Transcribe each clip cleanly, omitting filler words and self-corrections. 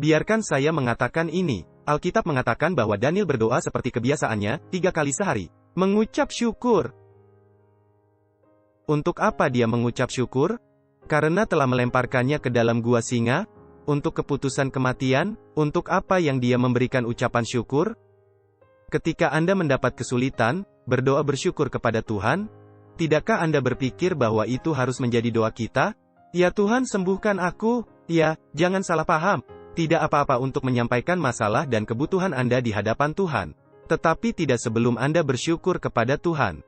Biarkan saya mengatakan ini. Alkitab mengatakan bahwa Daniel berdoa seperti kebiasaannya, 3 kali sehari. Mengucap syukur. Untuk apa dia mengucap syukur? Karena telah melemparkannya ke dalam gua singa? Untuk keputusan kematian? Untuk apa yang dia memberikan ucapan syukur? Ketika Anda mendapat kesulitan, berdoa bersyukur kepada Tuhan, tidakkah Anda berpikir bahwa itu harus menjadi doa kita? Ya Tuhan, sembuhkan aku. Ya, jangan salah paham. Tidak apa-apa untuk menyampaikan masalah dan kebutuhan Anda di hadapan Tuhan. Tetapi tidak sebelum Anda bersyukur kepada Tuhan.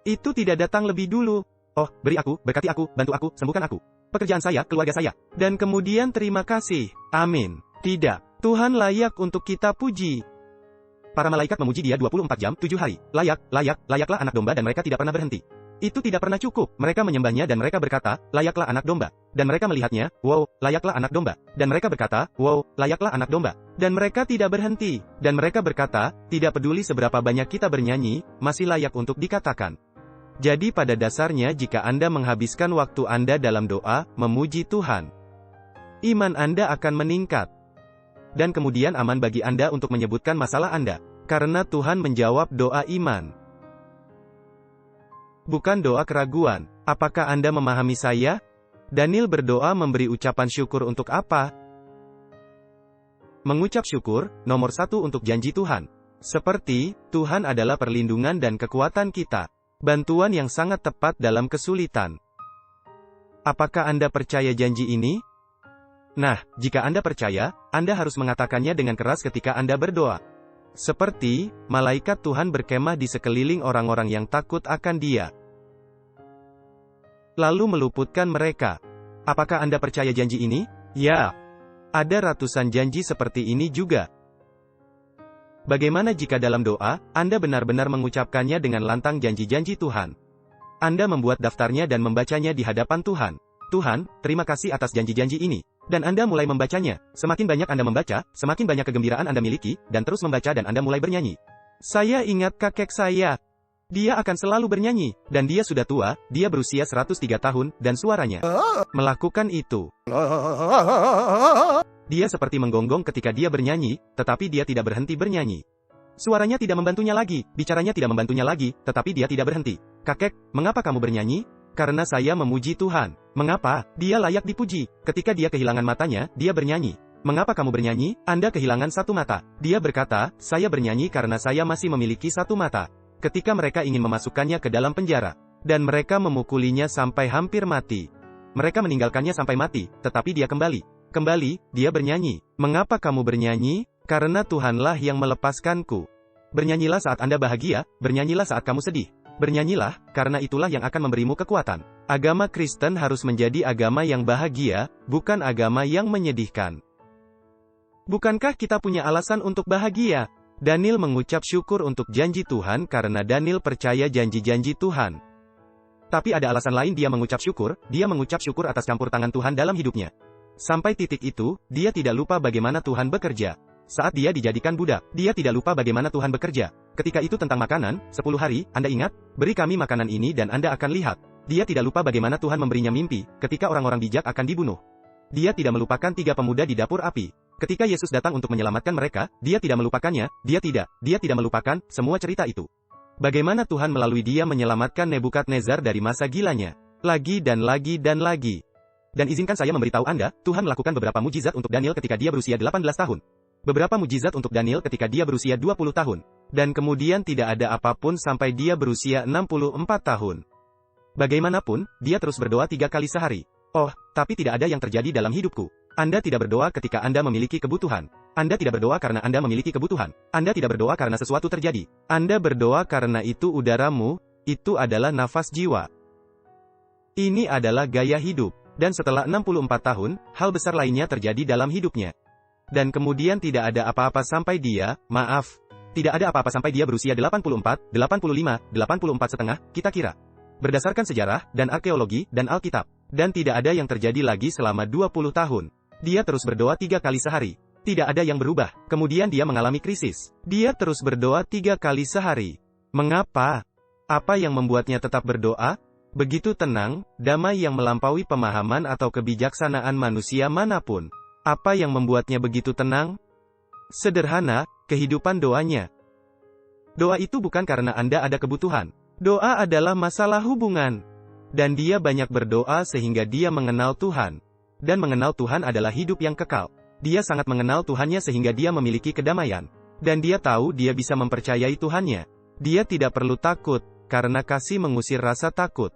Itu tidak datang lebih dulu. Oh, beri aku, berkati aku, bantu aku, sembuhkan aku. Pekerjaan saya, keluarga saya. Dan kemudian terima kasih. Amin. Tidak. Tuhan layak untuk kita puji. Para malaikat memuji Dia 24 jam, 7 hari. Layaklah anak domba dan mereka tidak pernah berhenti. Itu tidak pernah cukup. Mereka menyembahnya dan mereka berkata, layaklah anak domba. Dan mereka melihatnya, wow, layaklah anak domba. Dan mereka berkata, wow, layaklah anak domba. Dan mereka tidak berhenti. Dan mereka berkata, tidak peduli seberapa banyak kita bernyanyi, masih layak untuk dikatakan. Jadi pada dasarnya jika Anda menghabiskan waktu Anda dalam doa, memuji Tuhan, iman Anda akan meningkat. Dan kemudian aman bagi Anda untuk menyebutkan masalah Anda. Karena Tuhan menjawab doa iman. Bukan doa keraguan. Apakah Anda memahami saya? Daniel berdoa memberi ucapan syukur untuk apa? Mengucap syukur, nomor 1 untuk janji Tuhan. Seperti, Tuhan adalah perlindungan dan kekuatan kita. Bantuan yang sangat tepat dalam kesulitan. Apakah Anda percaya janji ini? Nah, jika Anda percaya, Anda harus mengatakannya dengan keras ketika Anda berdoa. Seperti, malaikat Tuhan berkemah di sekeliling orang-orang yang takut akan Dia. Lalu meluputkan mereka. Apakah Anda percaya janji ini? Ya. Ada ratusan janji seperti ini juga. Bagaimana jika dalam doa, Anda benar-benar mengucapkannya dengan lantang janji-janji Tuhan? Anda membuat daftarnya dan membacanya di hadapan Tuhan. Tuhan, terima kasih atas janji-janji ini. Dan Anda mulai membacanya. Semakin banyak Anda membaca, semakin banyak kegembiraan Anda miliki, dan terus membaca dan Anda mulai bernyanyi. Saya ingat kakek saya. Dia akan selalu bernyanyi, dan dia sudah tua, dia berusia 103 tahun, dan suaranya melakukan itu. Dia seperti menggonggong ketika dia bernyanyi, tetapi dia tidak berhenti bernyanyi. Suaranya tidak membantunya lagi, bicaranya tidak membantunya lagi, tetapi dia tidak berhenti. Kakek, mengapa kamu bernyanyi? Karena saya memuji Tuhan. Mengapa? Dia layak dipuji. Ketika dia kehilangan matanya, dia bernyanyi. Mengapa kamu bernyanyi? Anda kehilangan satu mata. Dia berkata, saya bernyanyi karena saya masih memiliki satu mata. Ketika mereka ingin memasukkannya ke dalam penjara, dan mereka memukulinya sampai hampir mati. Mereka meninggalkannya sampai mati, tetapi dia kembali. Kembali, dia bernyanyi. Mengapa kamu bernyanyi? Karena Tuhanlah yang melepaskanku. Bernyanyilah saat Anda bahagia, bernyanyilah saat kamu sedih. Bernyanyilah, karena itulah yang akan memberimu kekuatan. Agama Kristen harus menjadi agama yang bahagia, bukan agama yang menyedihkan. Bukankah kita punya alasan untuk bahagia? Daniel mengucap syukur untuk janji Tuhan karena Daniel percaya janji-janji Tuhan. Tapi ada alasan lain dia mengucap syukur atas campur tangan Tuhan dalam hidupnya. Sampai titik itu, dia tidak lupa bagaimana Tuhan bekerja. Saat dia dijadikan budak, dia tidak lupa bagaimana Tuhan bekerja. Ketika itu tentang makanan, 10 hari, Anda ingat? Beri kami makanan ini dan Anda akan lihat. Dia tidak lupa bagaimana Tuhan memberinya mimpi, ketika orang-orang bijak akan dibunuh. Dia tidak melupakan 3 pemuda di dapur api. Ketika Yesus datang untuk menyelamatkan mereka, dia tidak melupakannya, dia tidak melupakan semua cerita itu. Bagaimana Tuhan melalui dia menyelamatkan Nebukadnezar dari masa gilanya. Lagi dan lagi dan lagi. Dan izinkan saya memberitahu Anda, Tuhan melakukan beberapa mujizat untuk Daniel ketika dia berusia 18 tahun. Beberapa mujizat untuk Daniel ketika dia berusia 20 tahun. Dan kemudian tidak ada apapun sampai dia berusia 64 tahun. Bagaimanapun, dia terus berdoa 3 kali sehari. Oh, tapi tidak ada yang terjadi dalam hidupku. Anda tidak berdoa ketika Anda memiliki kebutuhan. Anda tidak berdoa karena Anda memiliki kebutuhan. Anda tidak berdoa karena sesuatu terjadi. Anda berdoa karena itu udaramu, itu adalah nafas jiwa. Ini adalah gaya hidup. Dan setelah 64 tahun, hal besar lainnya terjadi dalam hidupnya. Dan kemudian tidak ada apa-apa sampai dia, tidak ada apa-apa sampai dia berusia 84, 85, 84 setengah, kita kira. Berdasarkan sejarah, dan arkeologi, dan Alkitab. Dan tidak ada yang terjadi lagi selama 20 tahun. Dia terus berdoa 3 kali sehari. Tidak ada yang berubah. Kemudian dia mengalami krisis. Dia terus berdoa 3 kali sehari. Mengapa? Apa yang membuatnya tetap berdoa? Begitu tenang, damai yang melampaui pemahaman atau kebijaksanaan manusia manapun. Apa yang membuatnya begitu tenang? Sederhana, kehidupan doanya. Doa itu bukan karena Anda ada kebutuhan. Doa adalah masalah hubungan. Dan dia banyak berdoa sehingga dia mengenal Tuhan. Dan mengenal Tuhan adalah hidup yang kekal. Dia sangat mengenal Tuhannya sehingga dia memiliki kedamaian. Dan dia tahu dia bisa mempercayai Tuhannya. Dia tidak perlu takut, karena kasih mengusir rasa takut.